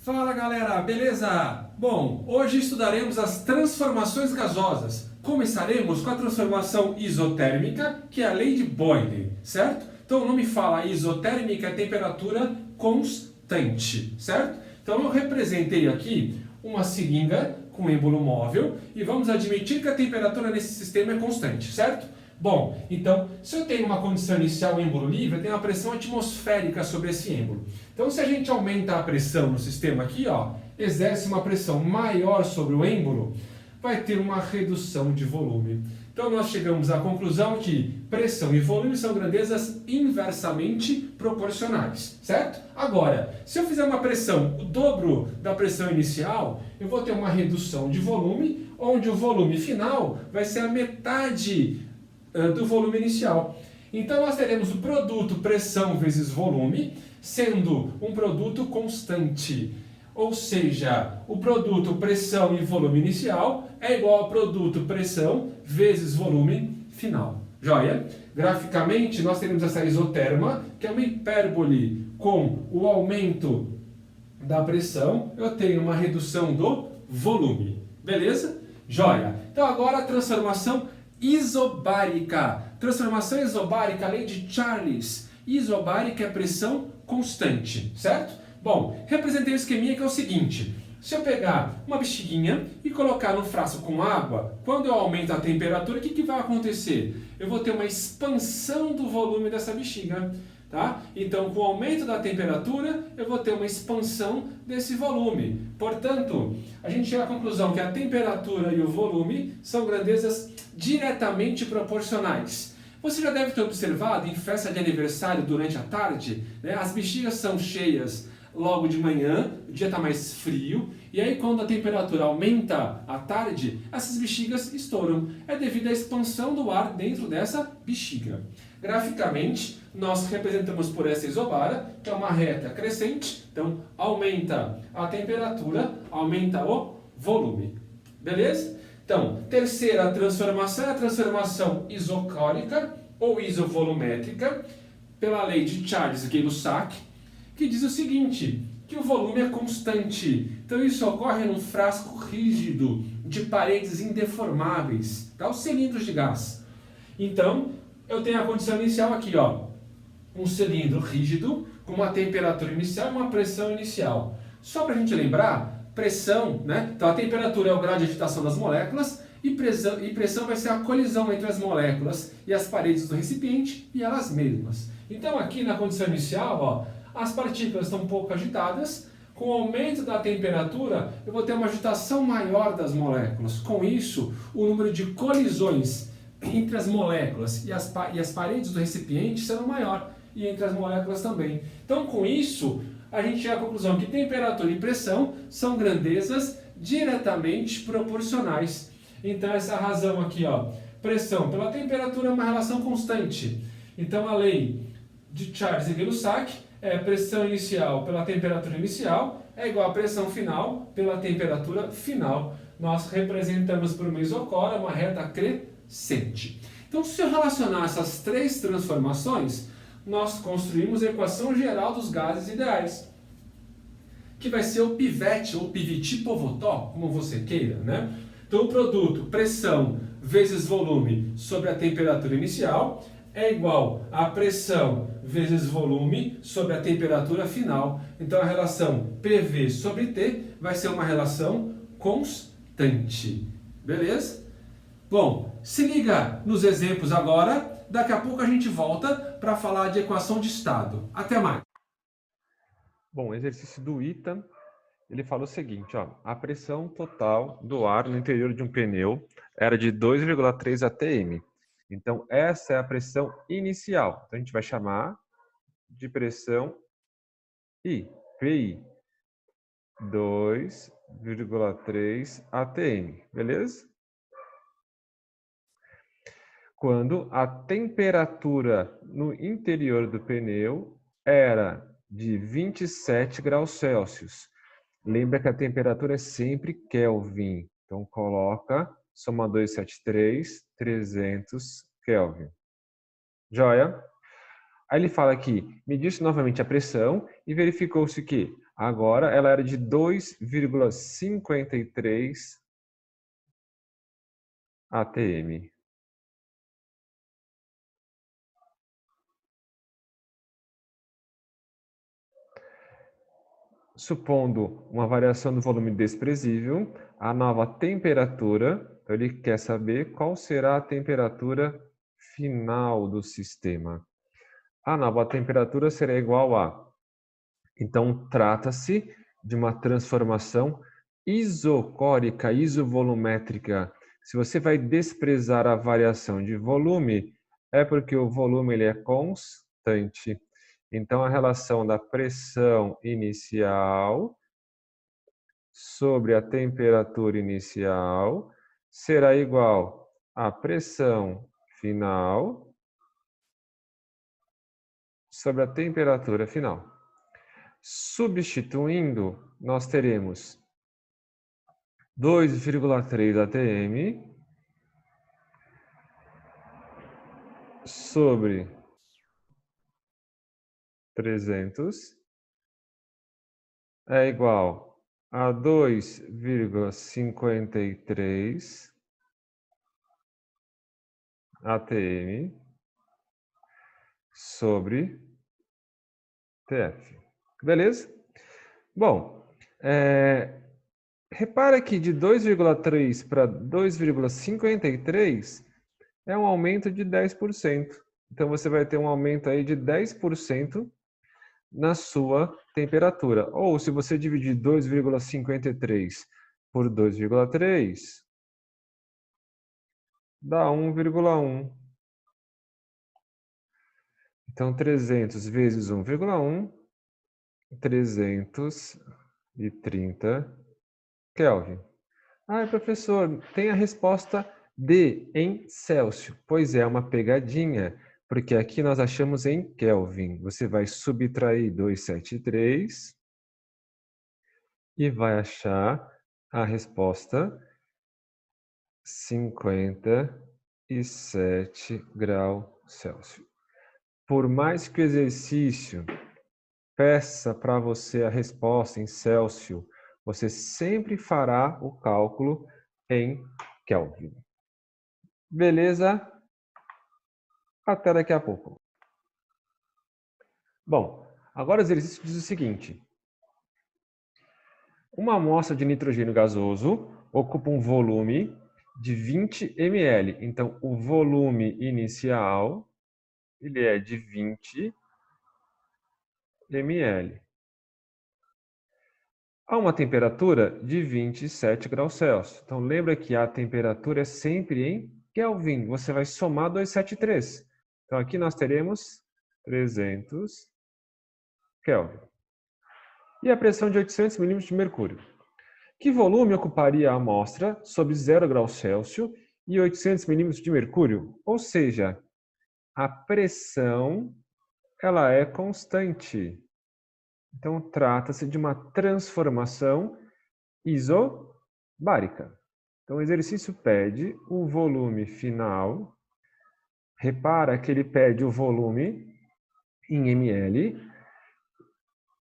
Fala galera, beleza? Bom, hoje estudaremos as transformações gasosas. Começaremos com a transformação isotérmica, que é a lei de Boyle, certo? Então o nome fala isotérmica é temperatura constante, certo? Então eu representei aqui uma seringa com êmbolo móvel e vamos admitir que a temperatura nesse sistema é constante, certo? Bom, então, se eu tenho uma condição inicial êmbolo livre, eu tenho uma pressão atmosférica sobre esse êmbolo. Então, se a gente aumenta a pressão no sistema aqui, ó, exerce uma pressão maior sobre o êmbolo, vai ter uma redução de volume. Então, nós chegamos à conclusão que pressão e volume são grandezas inversamente proporcionais, certo? Agora, se eu fizer uma pressão o dobro da pressão inicial, eu vou ter uma redução de volume, onde o volume final vai ser a metade do volume inicial. Então nós teremos o produto pressão vezes volume sendo um produto constante. Ou seja, o produto pressão e volume inicial é igual ao produto pressão vezes volume final. Joia? Graficamente nós teremos essa isoterma, que é uma hipérbole com o aumento da pressão, eu tenho uma redução do volume. Beleza? Joia? Então agora a transformação isobárica. Transformação isobárica, lei de Charles. Isobárica é pressão constante, certo? Bom, representei o esqueminha que é o seguinte. Se eu pegar uma bexiguinha e colocar no frasco com água, quando eu aumento a temperatura, o que vai acontecer? Eu vou ter uma expansão do volume dessa bexiga. Tá? Então, com o aumento da temperatura, eu vou ter uma expansão desse volume. Portanto, a gente chega à conclusão que a temperatura e o volume são grandezas diretamente proporcionais. Você já deve ter observado em festa de aniversário durante a tarde, né, as bexigas são cheias logo de manhã, o dia está mais frio, e aí quando a temperatura aumenta à tarde, essas bexigas estouram. É devido à expansão do ar dentro dessa bexiga. Graficamente, nós representamos por essa isobara, que é uma reta crescente, então aumenta a temperatura, aumenta o volume. Beleza? Então, terceira transformação é a transformação isocórica ou isovolumétrica, pela lei de Charles Gay-Lussac, que diz o seguinte, que o volume é constante. Então isso ocorre num frasco rígido, de paredes indeformáveis, tá? Os cilindros de gás. Então, eu tenho a condição inicial aqui, ó, um cilindro rígido, com uma temperatura inicial e uma pressão inicial. Só para a gente lembrar, pressão, né? Então a temperatura é o grau de agitação das moléculas e pressão vai ser a colisão entre as moléculas e as paredes do recipiente e elas mesmas. Então aqui na condição inicial, ó, as partículas estão um pouco agitadas, com o aumento da temperatura eu vou ter uma agitação maior das moléculas. Com isso, o número de colisões entre as moléculas e as paredes do recipiente serão maior, e entre as moléculas também. Então, com isso, a gente chega à conclusão que temperatura e pressão são grandezas diretamente proporcionais. Então, essa razão aqui, ó, pressão pela temperatura é uma relação constante. Então, a lei de Charles e Gay-Lussac é pressão inicial pela temperatura inicial é igual a pressão final pela temperatura final. Nós representamos por uma isocora uma reta crescente. Então, se eu relacionar essas três transformações, nós construímos a equação geral dos gases ideais, que vai ser o pivete ou piviti-povotó, como você queira, né? Então, o produto pressão vezes volume sobre a temperatura inicial é igual a pressão vezes volume sobre a temperatura final. Então, a relação PV sobre T vai ser uma relação constante. Beleza? Bom, se liga nos exemplos agora. Daqui a pouco a gente volta para falar de equação de estado. Até mais! Bom, o exercício do Ita, ele fala o seguinte, ó, a pressão total do ar no interior de um pneu era de 2,3 atm. Então, essa é a pressão inicial. Então, a gente vai chamar de pressão I, PI, 2,3 atm, beleza? Quando a temperatura no interior do pneu era de 27 graus Celsius. Lembra que a temperatura é sempre Kelvin. Então, coloca, soma 273, 300 Kelvin. Joia? Aí ele fala aqui, mediu-se novamente a pressão e verificou-se que Agora ela era de 2,53 atm. Supondo uma variação do volume desprezível, a nova temperatura, ele quer saber qual será a temperatura final do sistema. A nova temperatura será igual a... Então, trata-se de uma transformação isocórica, isovolumétrica. Se você vai desprezar a variação de volume, é porque o volume ele é constante. Então, a relação da pressão inicial sobre a temperatura inicial será igual à pressão final sobre a temperatura final. Substituindo, nós teremos 2,3 atm sobre 300 é igual a 2,53 atm sobre TF. Beleza? Bom, repara que de 2,3 para 2,53 é um aumento de 10%. Então, você vai ter um aumento aí de 10% na sua temperatura. Ou, se você dividir 2,53 por 2,3, dá 1,1. Então, 300 vezes 1,1, 330 Kelvin. Ah, professor, tem a resposta D em Celsius. Pois é, uma pegadinha, porque aqui nós achamos em Kelvin. Você vai subtrair 273 e vai achar a resposta 57 graus Celsius. Por mais que o exercício peça para você a resposta em Celsius, você sempre fará o cálculo em Kelvin. Beleza? Até daqui a pouco. Bom, agora o exercício diz o seguinte. Uma amostra de nitrogênio gasoso ocupa um volume de 20 ml. Então, o volume inicial ele é de 20 ml. A uma temperatura de 27 graus Celsius. Então, lembra que a temperatura é sempre em Kelvin. Você vai somar 273. Então, aqui nós teremos 300 Kelvin. E a pressão de 800 milímetros de mercúrio. Que volume ocuparia a amostra sob 0 graus Celsius e 800 milímetros de mercúrio? Ou seja, a pressão ela é constante. Então, trata-se de uma transformação isobárica. Então, o exercício pede o volume final. Repara que ele pede o volume em ml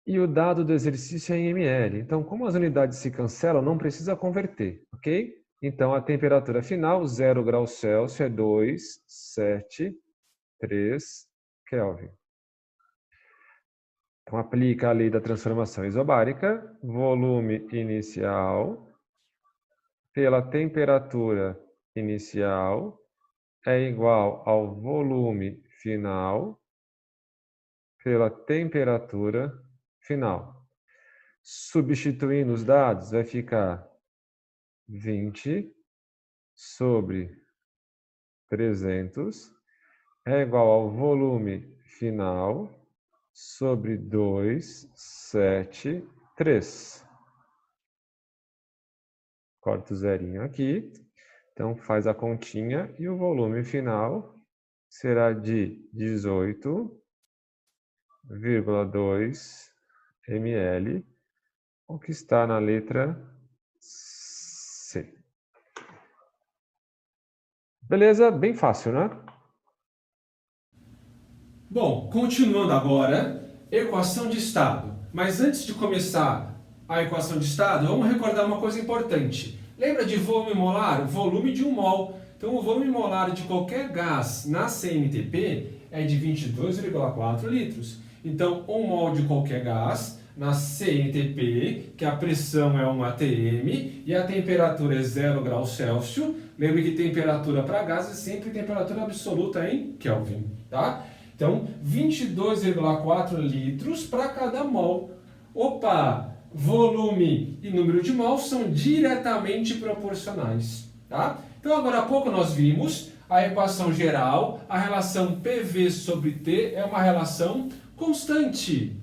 e o dado do exercício é em ml. Então, como as unidades se cancelam, não precisa converter, ok? Então, a temperatura final, 0 graus Celsius, é 273 Kelvin. Então, aplica a lei da transformação isobárica, volume inicial pela temperatura inicial é igual ao volume final pela temperatura final. Substituindo os dados, vai ficar 20 sobre 300 é igual ao volume final sobre 273. Corta o zerinho aqui. Então, faz a continha e o volume final será de 18,2 ml, o que está na letra C. Beleza? Bem fácil, né? Bom, continuando agora, equação de estado. Mas antes de começar a equação de estado, vamos recordar uma coisa importante. Lembra de volume molar? Volume de 1 mol. Então, o volume molar de qualquer gás na CNTP é de 22,4 litros. Então, 1 mol de qualquer gás na CNTP, que a pressão é 1 atm e a temperatura é 0 graus Celsius. Lembre que temperatura para gás é sempre temperatura absoluta em Kelvin, tá? Então, 22,4 litros para cada mol. Opa! Volume e número de mols são diretamente proporcionais, tá? Então, agora há pouco nós vimos a equação geral, a relação PV sobre T é uma relação constante.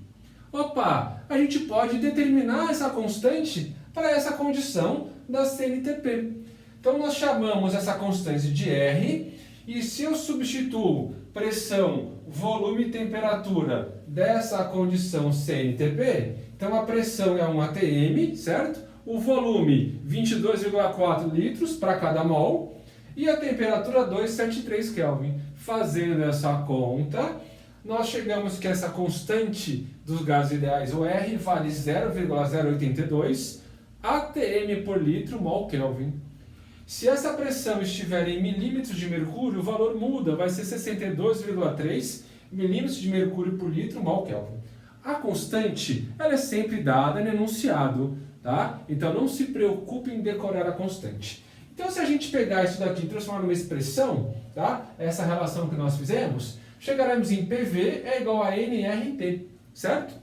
Opa, a gente pode determinar essa constante para essa condição da CNTP. Então, nós chamamos essa constante de R, e se eu substituo pressão, volume e temperatura dessa condição CNTP, então a pressão é 1 atm, certo? O volume, 22,4 litros para cada mol, e a temperatura, 273 Kelvin. Fazendo essa conta, nós chegamos que essa constante dos gases ideais, o R, vale 0,082 atm por litro mol Kelvin. Se essa pressão estiver em milímetros de mercúrio, o valor muda, vai ser 62,3 milímetros de mercúrio por litro mol Kelvin. A constante, ela é sempre dada no enunciado, tá? Então não se preocupe em decorar a constante. Então, se a gente pegar isso daqui e transformar numa expressão, tá? Essa relação que nós fizemos, chegaremos em PV é igual a nRT, certo?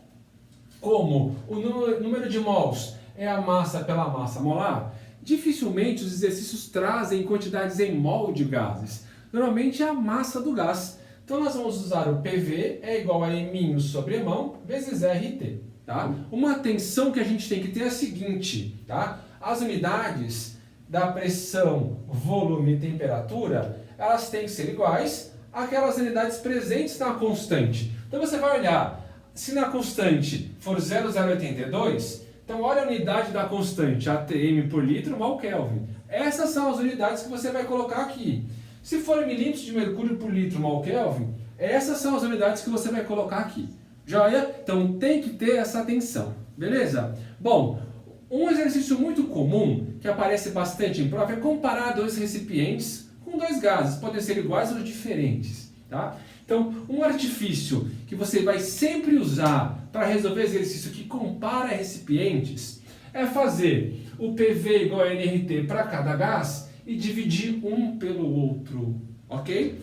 Como o número de mols é a massa pela massa molar, dificilmente os exercícios trazem quantidades em mol de gases. Normalmente é a massa do gás. Então, nós vamos usar o PV é igual a M sobre mão vezes RT, tá? Uma atenção que a gente tem que ter é a seguinte, tá? As unidades da pressão, volume e temperatura, elas têm que ser iguais àquelas unidades presentes na constante. Então, você vai olhar, se na constante for 0,082, então olha a unidade da constante, atm por litro mol Kelvin. Essas são as unidades que você vai colocar aqui. Se for milímetros de mercúrio por litro mol Kelvin, essas são as unidades que você vai colocar aqui. Joia? Então tem que ter essa atenção. Beleza? Bom, um exercício muito comum, que aparece bastante em prova, é comparar dois recipientes com dois gases. Podem ser iguais ou diferentes. Tá? Então, um artifício que você vai sempre usar para resolver exercício que compara recipientes é fazer o PV igual a nRT para cada gás e dividir um pelo outro, ok?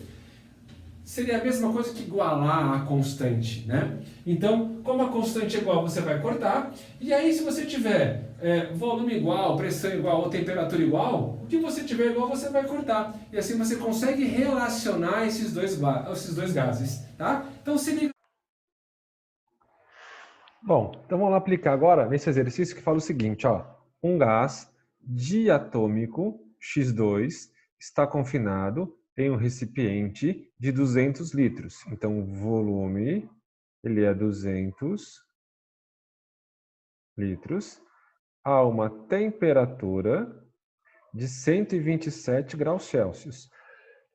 Seria a mesma coisa que igualar a constante, né? Então, como a constante é igual, você vai cortar, e aí se você tiver volume igual, pressão igual ou temperatura igual, o que você tiver igual você vai cortar. E assim você consegue relacionar esses dois gases, tá? Então se liga. Bom, então vamos lá aplicar agora nesse exercício que fala o seguinte, ó. Um gás diatômico X2 está confinado em um recipiente de 200 litros. Então, o volume, ele é 200 litros, a uma temperatura de 127 graus Celsius.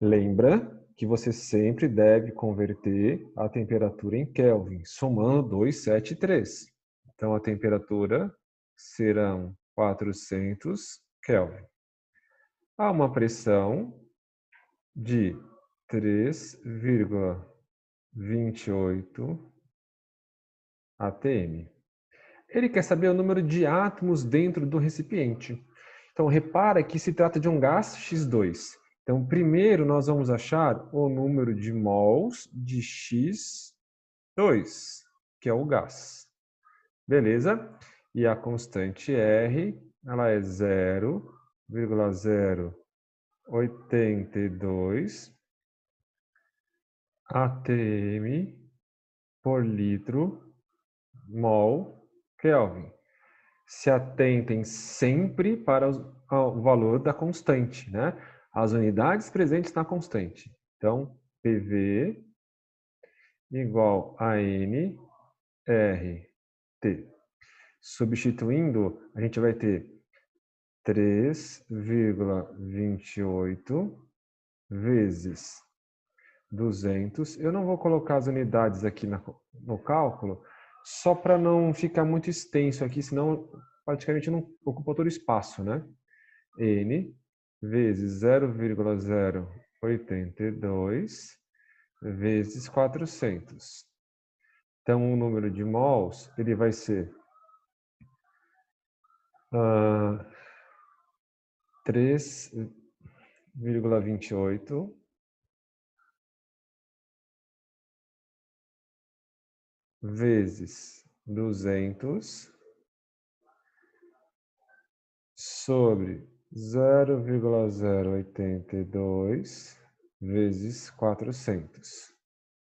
Lembra que você sempre deve converter a temperatura em Kelvin, somando 273. Então, a temperatura serão 400 Kelvin. Há uma pressão de 3,28 atm. Ele quer saber o número de átomos dentro do recipiente. Então, repara que se trata de um gás X2. Então, primeiro nós vamos achar o número de mols de X2, que é o gás. Beleza? E a constante R, ela é 0,082 atm por litro mol Kelvin. Se atentem sempre para o valor da constante, né? As unidades presentes na constante. Então, PV igual a nRT. Substituindo, a gente vai ter 3,28 vezes 200. Eu não vou colocar as unidades aqui no cálculo, só para não ficar muito extenso aqui, senão praticamente não ocupa todo o espaço, né? N vezes 0,082 vezes 400. Então, o número de mols, ele vai ser 3,28 vezes 200 sobre 0,082 vezes 400,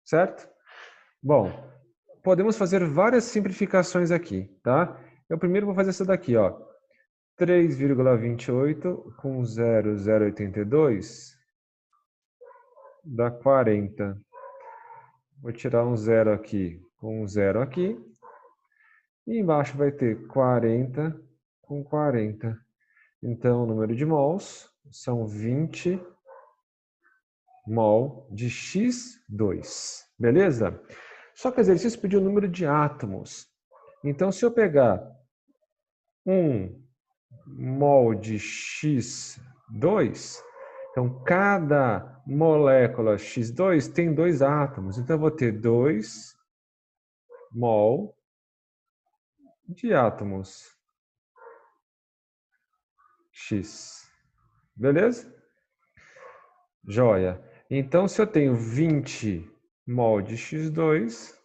certo? Bom, podemos fazer várias simplificações aqui, tá? Eu primeiro vou fazer essa daqui, ó. 3,28 com 0,082 dá 40. Vou tirar um zero aqui com um zero aqui. E embaixo vai ter 40 com 40. Então, o número de mols são 20 mol de X2. Beleza? Só que o exercício pediu o número de átomos. Então, se eu pegar 1 mol de X2, então cada molécula X2 tem 2 átomos. Então, eu vou ter 2 mol de átomos X. Beleza? Joia. Então, se eu tenho 20 mol de X2,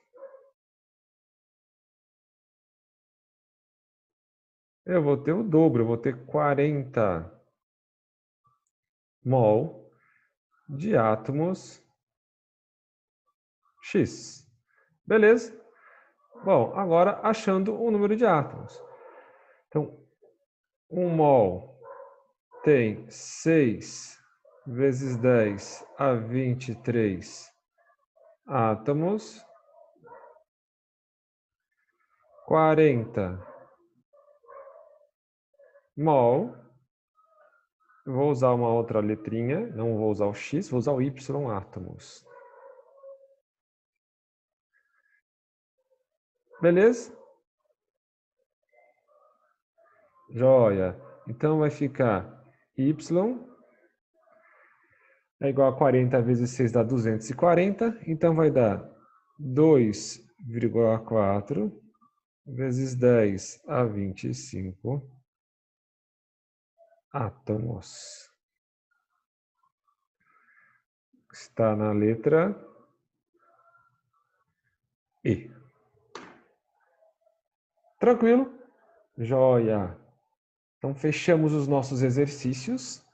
eu vou ter o dobro, eu vou ter 40 mol de átomos X. Beleza? Bom, agora achando o número de átomos. Então, 1 mol tem 6 vezes 10 a 23 átomos. 40 mol. Eu vou usar uma outra letrinha, não vou usar o X, vou usar o Y átomos. Beleza? Joia. Então vai ficar Y é igual a 40 vezes 6 dá 240. Então vai dar 2,4 vezes 10 a 25 átomos. Está na letra E. Tranquilo? Joia. Então fechamos os nossos exercícios.